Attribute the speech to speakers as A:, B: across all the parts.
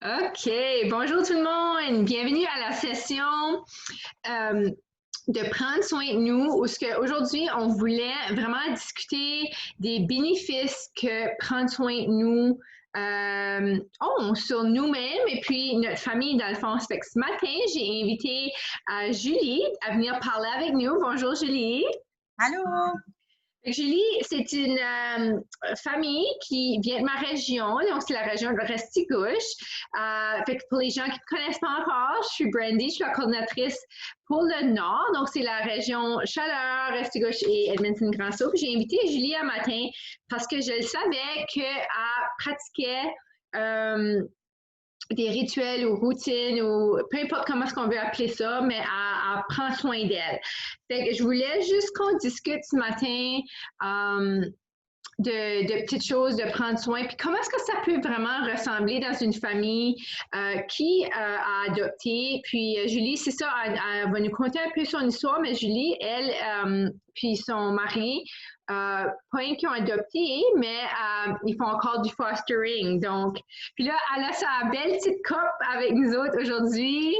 A: OK, bonjour tout le monde, bienvenue à la session euh, de prendre soin de nous, où aujourd'hui on voulait vraiment discuter des bénéfices que prendre soin de nous ont sur nous-mêmes et puis notre famille dans le fond. Fait que ce matin, j'ai invité Julie à venir parler avec nous. Bonjour Julie.
B: Allô?
A: Julie, c'est une famille qui vient de ma région, donc c'est la région de Restigouche. Fait que pour les gens qui ne connaissent pas encore, je suis Brandy, je suis la coordinatrice pour le Nord, donc c'est la région Chaleur, Restigouche et Edmonton-Grand-Sault. J'ai invité Julie un matin parce que je savais qu'elle pratiquait des rituels ou routines ou peu importe comment est-ce qu'on veut appeler ça, mais elle prend soin d'elle. Fait que je voulais juste qu'on discute ce matin de petites choses, de prendre soin, puis comment est-ce que ça peut vraiment ressembler dans une famille qui a adopté. Puis Julie, c'est ça, elle va nous conter un peu son histoire, mais Julie, elle, puis son mari, pas un qui ont adopté, mais ils font encore du fostering. Donc, puis là, elle a sa belle petite coupe avec nous autres aujourd'hui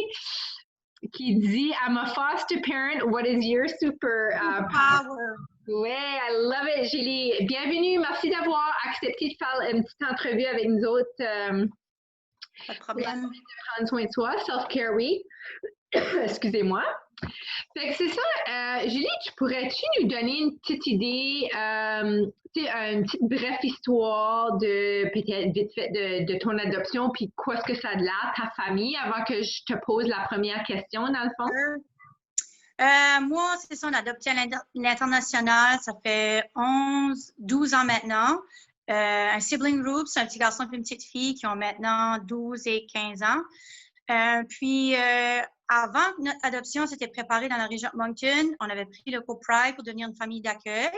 A: qui dit I'm a foster parent, what is your super
B: Power.
A: Ouais, I love it, Julie. Bienvenue, merci d'avoir accepté de faire une petite entrevue avec nous autres.
B: Pas de problème.
A: Pour prendre soin de toi, Self-Care Week. Excusez-moi. Fait que c'est ça, Julie, pourrais-tu nous donner une petite idée, une petite brève histoire de peut-être vite fait de ton adoption, puis quoi est-ce que ça a de l'air, ta famille, avant que je te pose la première question, dans le fond?
B: Moi, c'est ça, on a adopté à l'international, ça fait 12 ans maintenant. Un sibling group, c'est un petit garçon et une petite fille qui ont maintenant 12 et 15 ans. Puis, avant notre adoption, c'était préparé dans la région de Moncton. On avait pris le cours Pride pour devenir une famille d'accueil.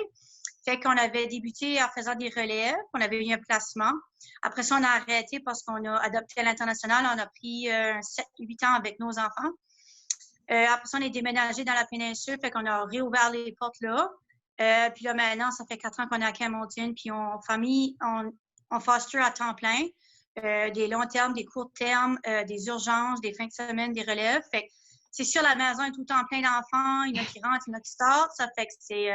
B: Fait qu'on avait débuté en faisant des relèves. On avait eu un placement. Après ça, on a arrêté parce qu'on a adopté à l'international. On a pris 7-8 ans avec nos enfants. Après ça, on est déménagé dans la péninsule. Fait qu'on a réouvert les portes là. Puis là, maintenant, ça fait 4 ans qu'on est à Camonton. Puis on foster à temps plein. Des longs termes, des courts termes, des urgences, des fins de semaine, des relèves. Fait que c'est sûr, la maison est tout le temps plein d'enfants. Il y en a qui rentrent, il y en a qui sortent. Ça fait que c'est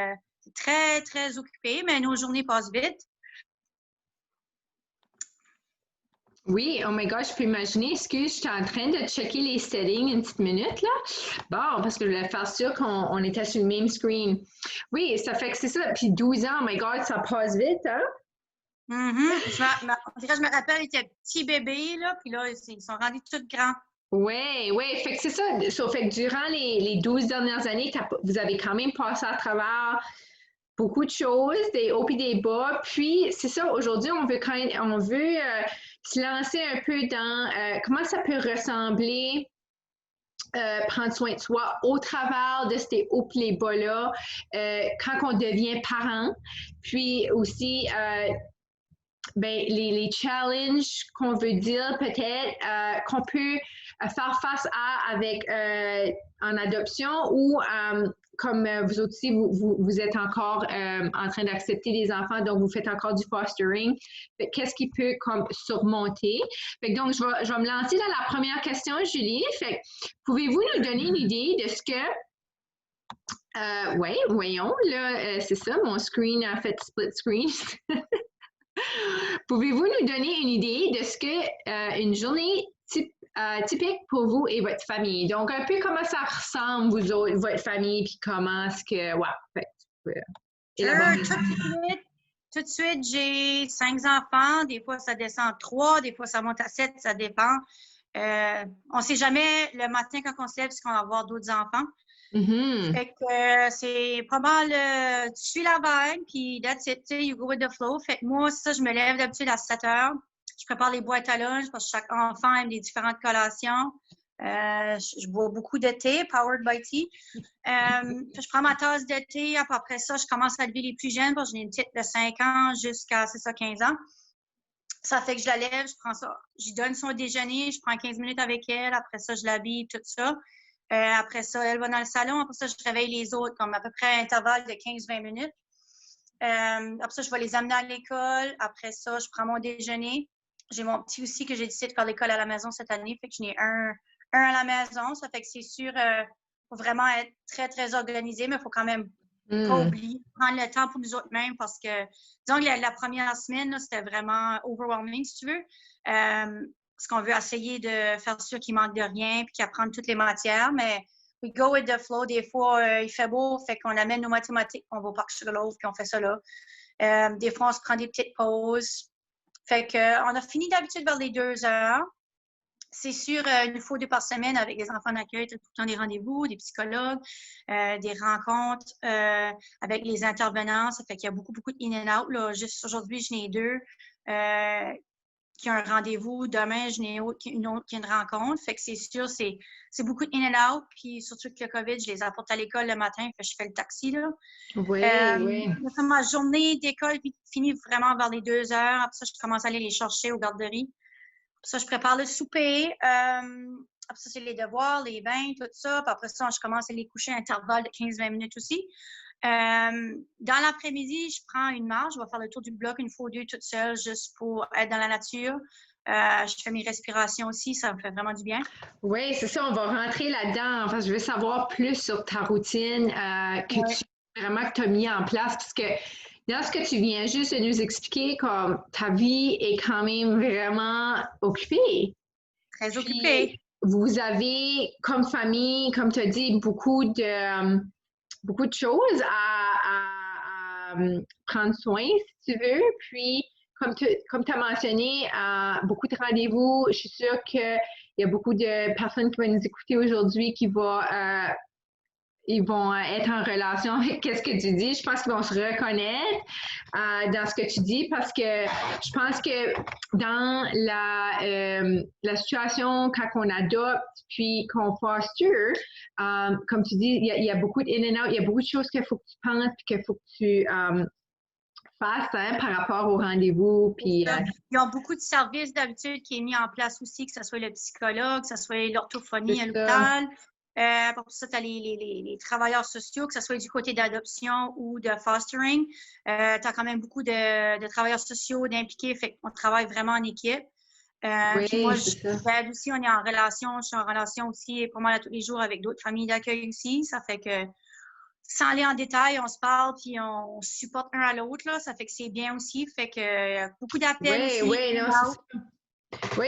B: très, très occupé, mais nos journées passent vite.
A: Oui, oh my gosh, je peux imaginer. Excuse, j'étais en train de checker les settings une petite minute là. Bon, parce que je voulais faire sûr qu'on était sur le même screen. Oui, ça fait que c'est ça. Puis 12 ans, oh my god, ça passe vite, hein?
B: Je me rappelle, ils étaient petits bébés, là, puis là, ils sont rendus tout grands.
A: Oui, oui, fait que c'est ça. Fait que durant les 12 dernières années, vous avez quand même passé à travers beaucoup de choses, des hauts et des bas. Puis, c'est ça, aujourd'hui, on veut se lancer un peu dans comment ça peut ressembler, prendre soin de soi au travers de ces hauts et les bas-là, quand on devient parent. Puis aussi, ben, les challenges qu'on veut dire peut-être qu'on peut faire face à avec en adoption ou comme vous aussi, vous êtes encore en train d'accepter des enfants, donc vous faites encore du fostering. Qu'est-ce qui peut comme surmonter? Fait que donc, je vais me lancer dans la première question, Julie. Fait pouvez-vous nous donner une idée de ce que oui, voyons, là, c'est ça, mon screen a fait split screen. Pouvez-vous nous donner une idée de ce que une journée typique pour vous et votre famille? Donc, un peu comment ça ressemble, vous autres, votre famille, puis comment est-ce que. Ouais, fait, tu peux élaborer.
B: Tout de suite, j'ai 5 enfants. Des fois, ça descend à 3, des fois, ça monte à 7, ça dépend. On ne sait jamais le matin quand on se lève, qu'on va avoir d'autres enfants.
A: Mm-hmm.
B: Fait que c'est pas mal, tu suis la vague, puis that's it, you go with the flow. Fait que moi, ça, je me lève d'habitude à 7 heures. Je prépare les boîtes à lunch parce que chaque enfant aime des différentes collations. Je bois beaucoup de thé, powered by tea. Je prends ma tasse de thé. Après ça, je commence à lever les plus jeunes parce que j'ai une petite de 5 ans jusqu'à 15 ans. Ça fait que je la lève, je prends ça, je lui donne son déjeuner, je prends 15 minutes avec elle. Après ça, je l'habille, tout ça. Après ça, elle va dans le salon. Après ça, je réveille les autres, comme à peu près à intervalle de 15-20 minutes. Après ça, je vais les amener à l'école. Après ça, je prends mon déjeuner. J'ai mon petit aussi que j'ai décidé de faire l'école à la maison cette année. Fait que j'en ai un à la maison. Ça fait que c'est sûr, faut vraiment être très, très organisé, mais il faut quand même pas oublier, prendre le temps pour nous autres mêmes parce que, disons que la première semaine, là, c'était vraiment overwhelming, si tu veux. Parce qu'on veut essayer de faire sûr qu'il manque de rien puis qu'apprendre toutes les matières, mais we go with the flow. Des fois, il fait beau, fait qu'on amène nos mathématiques, on va au parc sur l'autre puis on fait ça là. Des fois, on se prend des petites pauses. Fait qu'on a fini d'habitude vers les 2 heures. C'est sûr, une fois 2 par semaine avec les enfants d'accueil, tu as tout le temps des rendez-vous, des psychologues, des rencontres avec les intervenants. Ça fait qu'il y a beaucoup, beaucoup de in and out. Là. Juste aujourd'hui, j'en ai 2 qui ont un rendez-vous. Demain, j'en ai une autre qui a une rencontre. Fait que c'est sûr, c'est beaucoup de in and out. Puis surtout que le COVID, je les apporte à l'école le matin. Fait que je fais le taxi. Là.
A: Oui, oui.
B: Ma journée d'école finit vraiment vers les 2 heures. Après ça, je commence à aller les chercher aux garderies. Après ça, je prépare le souper. Après ça, c'est les devoirs, les bains, tout ça. Puis après ça, je commence à les coucher à intervalle de 15-20 minutes aussi. Dans l'après-midi, je prends une marche. Je vais faire le tour du bloc une fois ou deux toute seule, juste pour être dans la nature. Je fais mes respirations aussi, ça me fait vraiment du bien.
A: Oui, c'est ça, on va rentrer là-dedans. Enfin, je veux savoir plus sur ta routine que tu as mis en place, parce que dans ce que tu viens juste de nous expliquer, comme ta vie est quand même vraiment occupée.
B: Très occupée.
A: Puis, vous avez, comme famille, comme tu as dit, beaucoup de choses à prendre soin, si tu veux. Puis, comme tu as mentionné, beaucoup de rendez-vous. Je suis sûre qu'il y a beaucoup de personnes qui vont nous écouter aujourd'hui qui vont ils vont être en relation avec ce que tu dis. Je pense qu'ils vont se reconnaître dans ce que tu dis parce que je pense que dans la situation quand on adopte puis qu'on foster, comme tu dis, il y a beaucoup de in and out, il y a beaucoup de choses qu'il faut que tu penses puis qu'il faut que tu fasses par rapport au rendez-vous. Puis,
B: ils ont beaucoup de services d'habitude qui est mis en place aussi, que ce soit le psychologue, que ce soit l'orthophonie à l'hôpital. Pour ça, tu as les travailleurs sociaux, que ce soit du côté d'adoption ou de fostering. Tu as quand même beaucoup de travailleurs sociaux d'impliqués, fait qu'on travaille vraiment en équipe. Puis moi, j'aide aussi, on est en relation, je suis en relation aussi pas mal tous les jours avec d'autres familles d'accueil aussi. Ça fait que, sans aller en détail, on se parle puis on se supporte un à l'autre. Là. Ça fait que c'est bien aussi. Fait que beaucoup d'appels aussi.
A: Oui,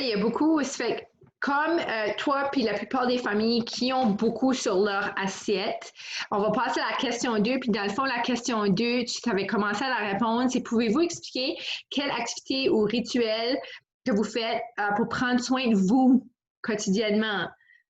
A: il y a beaucoup. Ça fait comme toi puis la plupart des familles qui ont beaucoup sur leur assiette, on va passer à la question 2. Puis dans le fond, la question 2, tu avais commencé à la répondre. C'est pouvez-vous expliquer quelle activité ou rituel que vous faites pour prendre soin de vous quotidiennement?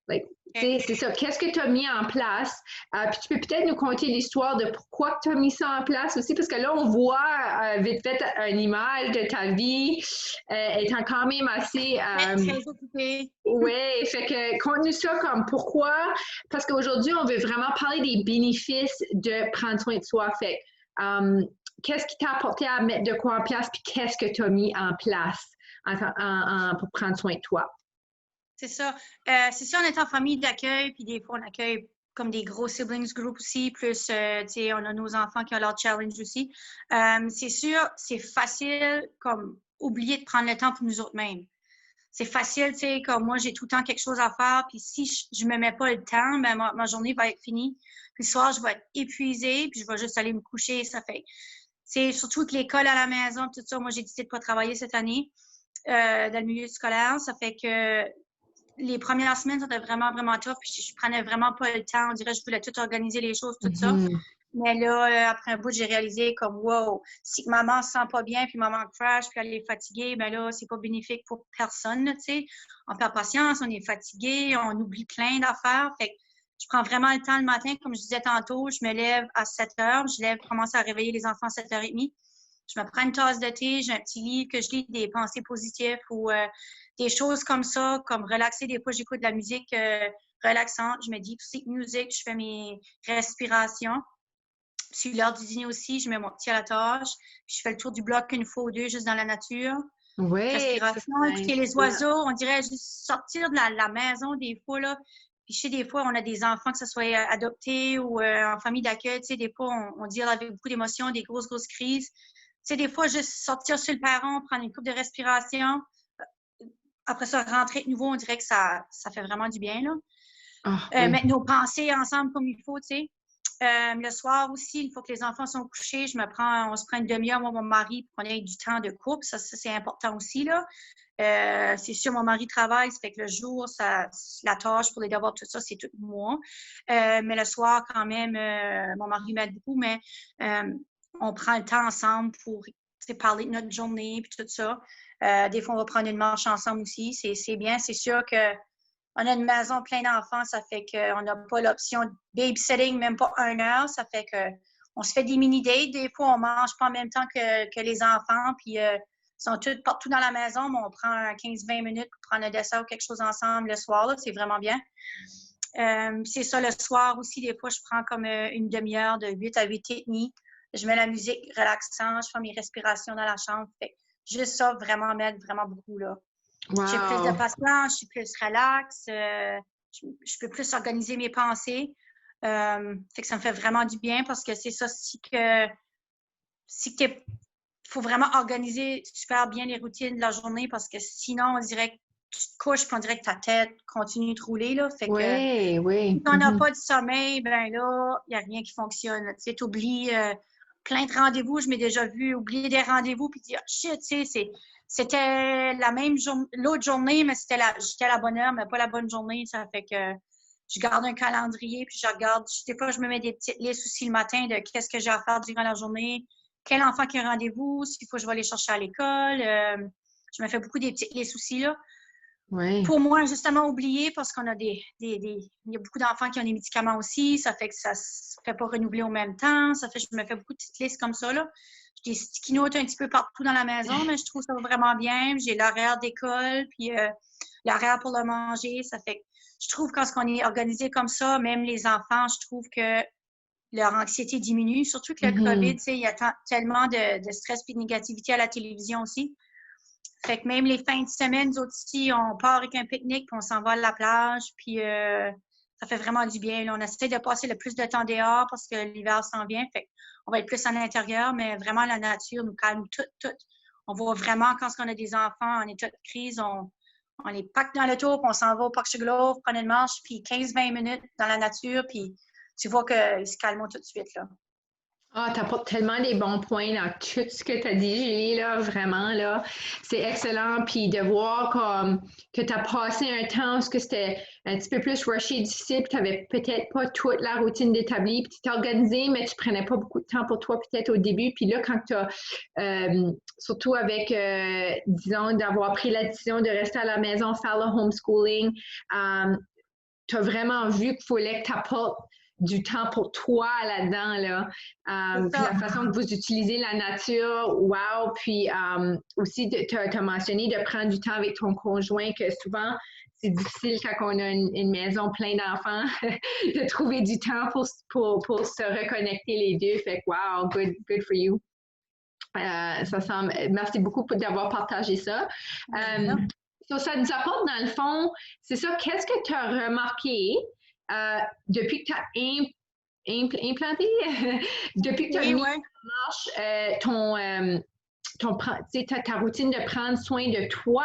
A: Like, c'est ça. Qu'est-ce que tu as mis en place? Puis tu peux peut-être nous conter l'histoire de pourquoi tu as mis ça en place aussi, parce que là, on voit vite fait une image de ta vie étant quand même assez...
B: très occupée.
A: Oui, fait que conte-nous ça comme pourquoi, parce qu'aujourd'hui, on veut vraiment parler des bénéfices de prendre soin de soi. Fait qu'est-ce qui t'a apporté à mettre de quoi en place, puis qu'est-ce que tu as mis en place pour prendre soin de toi?
B: C'est ça. C'est ça, on est en famille d'accueil, puis des fois, on accueille comme des gros siblings group aussi, plus, tu sais, on a nos enfants qui ont leur challenge aussi. C'est sûr, c'est facile, comme, oublier de prendre le temps pour nous autres mêmes. C'est facile, tu sais, comme moi, j'ai tout le temps quelque chose à faire, puis si je me mets pas le temps, ben ma journée va être finie. Puis le soir, je vais être épuisée, puis je vais juste aller me coucher. Ça fait, c'est surtout que l'école à la maison, tout ça, moi, j'ai décidé de pas travailler cette année dans le milieu scolaire. Ça fait que les premières semaines, c'était vraiment, vraiment tough. Puis je prenais vraiment pas le temps. On dirait que je voulais tout organiser les choses, tout ça. Mais là, après un bout, j'ai réalisé comme, wow, si maman se sent pas bien, puis maman crash, puis elle est fatiguée, ben là, c'est pas bénéfique pour personne, tu sais. On perd patience, on est fatigué, on oublie plein d'affaires. Fait que je prends vraiment le temps le matin, comme je disais tantôt, je me lève à 7 heures, commence à réveiller les enfants à 7h30. Je me prends une tasse de thé, j'ai un petit livre que je lis, des pensées positives ou des choses comme ça, comme relaxer. Des fois, j'écoute de la musique relaxante. Je me dis deep music, je fais mes respirations. Puis l'heure du dîner aussi, je mets mon petit à la tâche. Puis je fais le tour du bloc une fois ou deux, juste dans la nature.
A: Oui.
B: Respiration, écouter les oiseaux. On dirait juste sortir de la maison des fois, là. Puis je sais, des fois, on a des enfants, que ce soit adoptés ou en famille d'accueil. Tu sais, des fois, on deal avec beaucoup d'émotions, des grosses crises. Tu sais, des fois, juste sortir sur le perron, prendre une coupe de respiration, après ça, rentrer de nouveau, on dirait que ça fait vraiment du bien, là.
A: Oui.
B: Mettre nos pensées ensemble comme il faut, tu sais. Le soir aussi, une fois que les enfants sont couchés, on se prend une demi-heure, moi, mon mari, pour qu'on ait du temps de couple. Ça c'est important aussi, là. C'est sûr, mon mari travaille, ça fait que le jour, la tâche pour les devoirs, tout ça, c'est tout moi. Mais le soir, quand même, mon mari m'aide beaucoup, mais on prend le temps ensemble pour parler de notre journée, puis tout ça. Des fois, on va prendre une marche ensemble aussi. C'est bien. C'est sûr que on a une maison pleine d'enfants, ça fait qu'on n'a pas l'option de babysitting, même pas 1 heure. Ça fait qu'on se fait des mini-dates. Des fois, on mange pas en même temps que les enfants, puis ils sont tous partout dans la maison, mais on prend 15-20 minutes pour prendre un dessert ou quelque chose ensemble le soir. Là, c'est vraiment bien. C'est ça, le soir aussi, des fois, je prends comme une demi-heure de 8 à 8h30. Je mets la musique relaxante, je fais mes respirations dans la chambre. Fait juste ça, vraiment m'aide vraiment beaucoup, là.
A: Wow.
B: J'ai plus de patience, je suis plus relax, je peux plus organiser mes pensées. Fait que ça me fait vraiment du bien parce que c'est ça, il faut vraiment organiser super bien les routines de la journée parce que sinon, on dirait que tu te couches et on dirait que ta tête continue de rouler, là. Fait que
A: Oui.
B: si on n'a pas de sommeil, ben là, il n'y a rien qui fonctionne. Tu sais, t'oublies plein de rendez-vous. Je m'ai déjà vu oublier des rendez-vous puis dire, shit, tu sais, c'était la même journée, l'autre journée, mais j'étais à la bonne heure, mais pas la bonne journée. Ça fait que je garde un calendrier, puis je regarde. Des fois, je me mets des petites listes aussi le matin de qu'est-ce que j'ai à faire durant la journée, quel enfant qui a rendez-vous, s'il faut que je vais aller chercher à l'école. Je me fais beaucoup des petites listes aussi, là.
A: Oui.
B: Pour moi, justement, oublier parce qu'on a il y a beaucoup d'enfants qui ont des médicaments aussi. Ça fait que ça se fait pas renouveler au même temps. Ça fait que je me fais beaucoup de petites listes comme ça, là. J'ai des sticky notes un petit peu partout dans la maison, mais je trouve ça vraiment bien. J'ai l'horaire d'école, puis l'horaire pour le manger. Ça fait que je trouve quand on est organisé comme ça, même les enfants, je trouve que leur anxiété diminue. Surtout que le COVID, tu sais, il y a tellement de stress et de négativité à la télévision aussi. Fait que même les fins de semaine, nous autres ici, on part avec un pique-nique, puis on s'en va à la plage, puis ça fait vraiment du bien. Là, on essaie de passer le plus de temps dehors parce que l'hiver s'en vient. Fait on va être plus à l'intérieur, mais vraiment la nature nous calme tout. On voit vraiment quand on a des enfants en état de crise, on les pack dans le tour, puis on s'en va au parc Sugarloaf, prendre une marche, puis 15-20 minutes dans la nature, puis tu vois qu'ils se calment tout de suite, là.
A: Ah, tu apportes tellement des bons points dans tout ce que tu as dit, Julie, là, vraiment, là. C'est excellent. Puis de voir comme que tu as passé un temps où c'était un petit peu plus rushé, difficile, puis tu n'avais peut-être pas toute la routine d'établie, puis tu t'es organisé, mais tu prenais pas beaucoup de temps pour toi peut-être au début. Puis là, quand tu as, surtout avec, disons, d'avoir pris la décision de rester à la maison, faire le homeschooling, tu as vraiment vu qu'il fallait que tu apportes du temps pour toi là-dedans, là. Puis la façon que vous utilisez la nature, wow! Puis aussi, tu as mentionné de prendre du temps avec ton conjoint, que souvent, c'est difficile quand on a une maison pleine d'enfants de trouver du temps pour se reconnecter les deux. Fait que wow, good for you. Merci beaucoup d'avoir partagé ça. Ça nous apporte, dans le fond, c'est ça, qu'est-ce que tu as remarqué depuis que tu as implanté, depuis que tu as mis en marche ta routine de prendre soin de toi?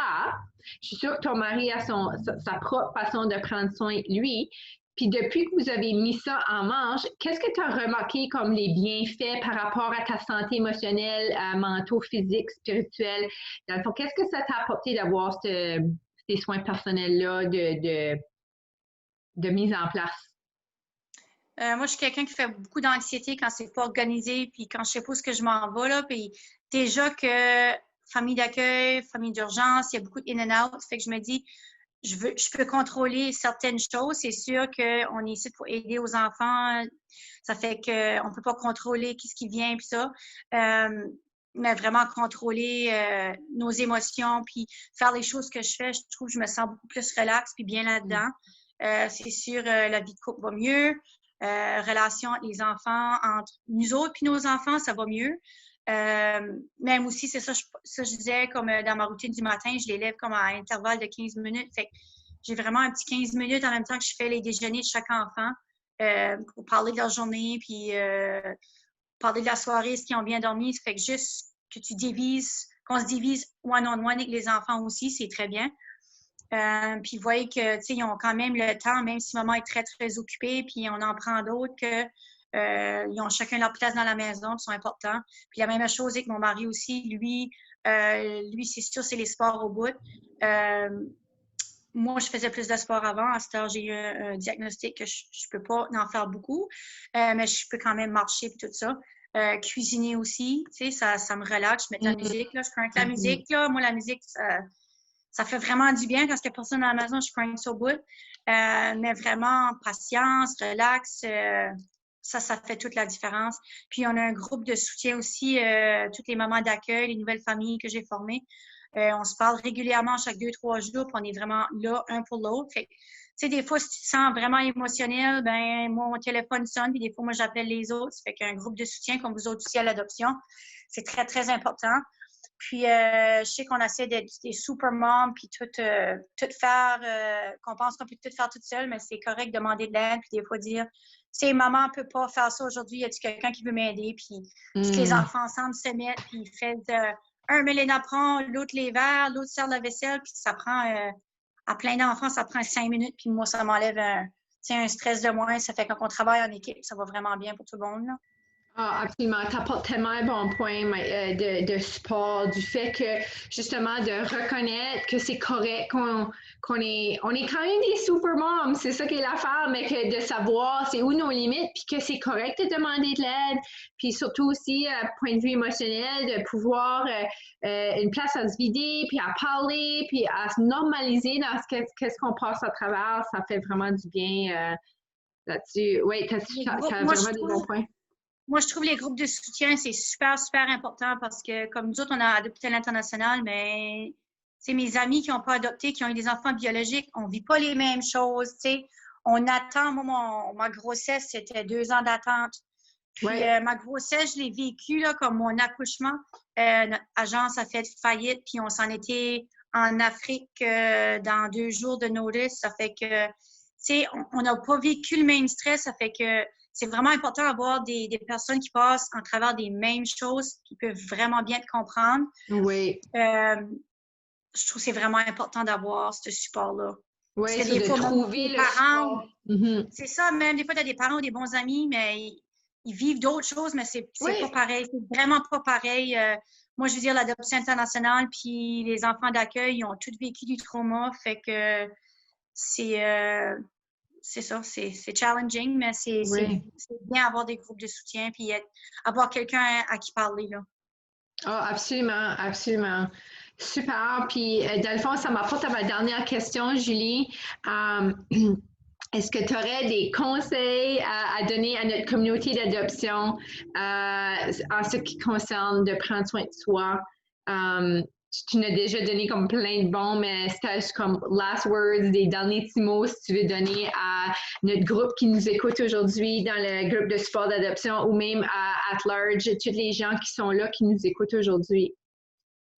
A: Je suis sûre que ton mari a sa propre façon de prendre soin de lui. Puis depuis que vous avez mis ça en marche, qu'est-ce que tu as remarqué comme les bienfaits par rapport à ta santé émotionnelle, mentale, physique, spirituelle? Dans le fond, qu'est-ce que ça t'a apporté d'avoir ces soins personnels-là de mise en place?
B: Moi, je suis quelqu'un qui fait beaucoup d'anxiété quand c'est pas organisé, puis quand je sais pas où ce que je m'en vais, là. Puis déjà que famille d'accueil, famille d'urgence, il y a beaucoup de in and out. Fait que je me dis, je peux contrôler certaines choses. C'est sûr qu'on est ici pour aider aux enfants. Ça fait qu'on peut pas contrôler ce qui vient, puis ça. Mais vraiment contrôler nos émotions, puis faire les choses que je fais, je trouve que je me sens beaucoup plus relax, puis bien là-dedans. C'est sûr, la vie de couple va mieux. Relation entre les enfants, entre nous autres puis nos enfants, ça va mieux. Même aussi, c'est ça, je disais, comme dans ma routine du matin, je les lève comme à intervalle de 15 minutes. Fait que j'ai vraiment un petit 15 minutes en même temps que je fais les déjeuners de chaque enfant pour parler de leur journée, puis parler de la soirée, ce qu'ils ont bien dormi. Ça fait que juste que qu'on se divise one-on-one avec les enfants aussi, c'est très bien. Puis vous voyez que, tu sais, ils ont quand même le temps, même si maman est très, très occupée, puis on en prend d'autres que ils ont chacun leur place dans la maison, ils sont importants. Puis la même chose avec mon mari aussi, lui, c'est sûr, c'est les sports au bout. Moi, je faisais plus de sport avant. À cette heure, j'ai eu un diagnostic que je peux pas en faire beaucoup, mais je peux quand même marcher et tout ça. Cuisiner aussi, tu sais, ça me relaxe. Je mets de la musique, là. Je crank la musique, là. Moi, la musique, ça fait vraiment du bien quand il n'y a personne à la maison, je crank ça au bout. Mais vraiment, patience, relax, ça fait toute la différence. Puis, on a un groupe de soutien aussi, toutes les mamans d'accueil, les nouvelles familles que j'ai formées. On se parle régulièrement chaque 2-3 jours, puis on est vraiment là, un pour l'autre. Fait tu sais, des fois, si tu te sens vraiment émotionnel, ben moi, mon téléphone sonne, puis des fois, moi, j'appelle les autres. Ça fait qu'un groupe de soutien, comme vous autres aussi à l'adoption, c'est très, très important. Puis, je sais qu'on essaie d'être des super moms, puis tout faire, qu'on pense qu'on peut tout faire toute seule, mais c'est correct de demander de l'aide, puis des fois dire, tu sais, maman ne peut pas faire ça aujourd'hui, y a-t-il quelqu'un qui veut m'aider? Puis, tous les enfants ensemble se mettent, puis ils font un Mélena prend, l'autre les verres, l'autre sert la vaisselle, puis ça prend, à plein d'enfants, ça prend 5 minutes, puis moi, ça m'enlève un stress de moins. Ça fait que quand on travaille en équipe, ça va vraiment bien pour tout le monde, là.
A: Ah, absolument. Tu apportes tellement un bon point de support, du fait que justement de reconnaître que c'est correct, qu'on est quand même des super moms, c'est ça qui est l'affaire, mais que de savoir c'est où nos limites, puis que c'est correct de demander de l'aide, puis surtout aussi, point de vue émotionnel, de pouvoir une place à se vider, puis à parler, puis à se normaliser dans qu'est-ce qu'on passe à travers, ça fait vraiment du bien là-dessus. Oui, tu as vraiment des bons points.
B: Moi, je trouve les groupes de soutien, c'est super, super important parce que, comme nous autres, on a adopté à l'international, mais c'est mes amis qui n'ont pas adopté, qui ont eu des enfants biologiques, on ne vit pas les mêmes choses, tu sais. On attend, moi, ma grossesse, c'était 2 ans d'attente. Puis, ma grossesse, je l'ai vécue là, comme mon accouchement. Notre agence a fait faillite, puis on s'en était en Afrique dans 2 jours de notice. Ça fait que, tu sais, on n'a pas vécu le même stress. Ça fait que c'est vraiment important d'avoir des personnes qui passent en travers des mêmes choses, qui peuvent vraiment bien te comprendre.
A: Oui.
B: Je trouve que c'est vraiment important d'avoir ce support-là.
A: Oui, c'est de trouver le
B: parents,
A: support.
B: C'est ça, même des fois, tu as des parents ou des bons amis, mais ils vivent d'autres choses, mais c'est pas pareil. C'est vraiment pas pareil. Moi, je veux dire, l'adoption internationale, puis les enfants d'accueil, ils ont tous vécu du trauma. Fait que c'est ça, c'est challenging, mais c'est bien avoir des groupes de soutien puis avoir quelqu'un à qui parler, là.
A: Ah, absolument, absolument. Super. Puis, dans le fond, ça m'apporte à ma dernière question, Julie. Est-ce que tu aurais des conseils à donner à notre communauté d'adoption en ce qui concerne de prendre soin de soi? Tu nous as déjà donné comme plein de bons, mais c'est comme last words, des derniers petits mots, si tu veux donner à notre groupe qui nous écoute aujourd'hui, dans le groupe de support d'adoption ou même at large, tous les gens qui sont là, qui nous écoutent aujourd'hui,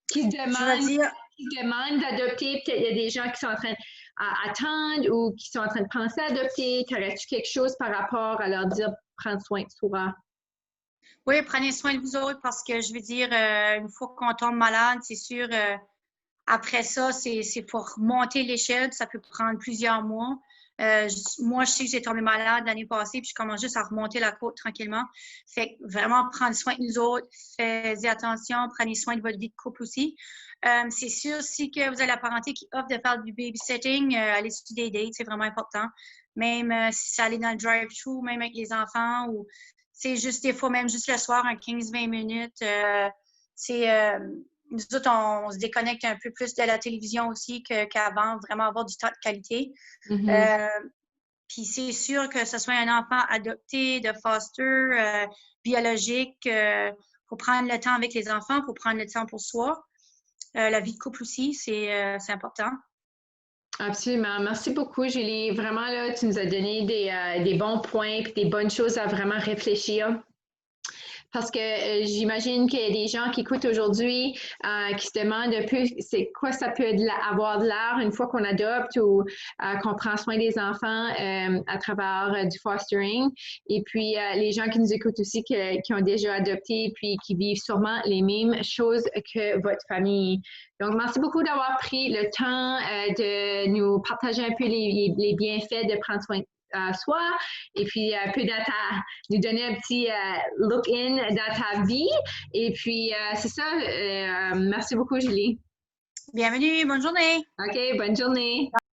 A: qui se demandent d'adopter. Peut-être il y a des gens qui sont en train d'attendre ou qui sont en train de penser à adopter. T'aurais-tu quelque chose par rapport à leur dire prendre soin de soi?
B: Oui, prenez soin de vous autres parce que je veux dire, une fois qu'on tombe malade, c'est sûr, après ça, c'est pour remonter l'échelle, ça peut prendre plusieurs mois. Moi, je sais que j'ai tombé malade l'année passée, puis je commence juste à remonter la côte tranquillement. Fait que vraiment prendre soin de nous autres, faites attention, prenez soin de votre vie de couple aussi. C'est sûr, si que vous avez la parenté qui offre de faire du babysitting, allez sur des dates, c'est vraiment important. Même si ça allait dans le drive-thru, même avec les enfants, ou c'est juste des fois, même juste le soir, un 15-20 minutes, nous autres, on se déconnecte un peu plus de la télévision aussi qu'avant, vraiment avoir du temps de qualité. Puis c'est sûr que ce soit un enfant adopté, de foster, biologique, il faut prendre le temps avec les enfants, il faut prendre le temps pour soi. La vie de couple aussi, c'est important.
A: Absolument. Merci beaucoup, Julie. Vraiment, là, tu nous as donné des bons points et des bonnes choses à vraiment réfléchir. parce que j'imagine qu'il y a des gens qui écoutent aujourd'hui qui se demandent un peu c'est quoi ça peut avoir de l'air une fois qu'on adopte ou qu'on prend soin des enfants à travers du fostering. Et puis, les gens qui nous écoutent aussi, qui ont déjà adopté, puis qui vivent sûrement les mêmes choses que votre famille. Donc, merci beaucoup d'avoir pris le temps de nous partager un peu les bienfaits de prendre soin de soi et puis un peu nous donner un petit look-in dans ta vie. Et puis, c'est ça. Merci beaucoup, Julie.
B: Bienvenue, bonne journée.
A: OK, bonne journée.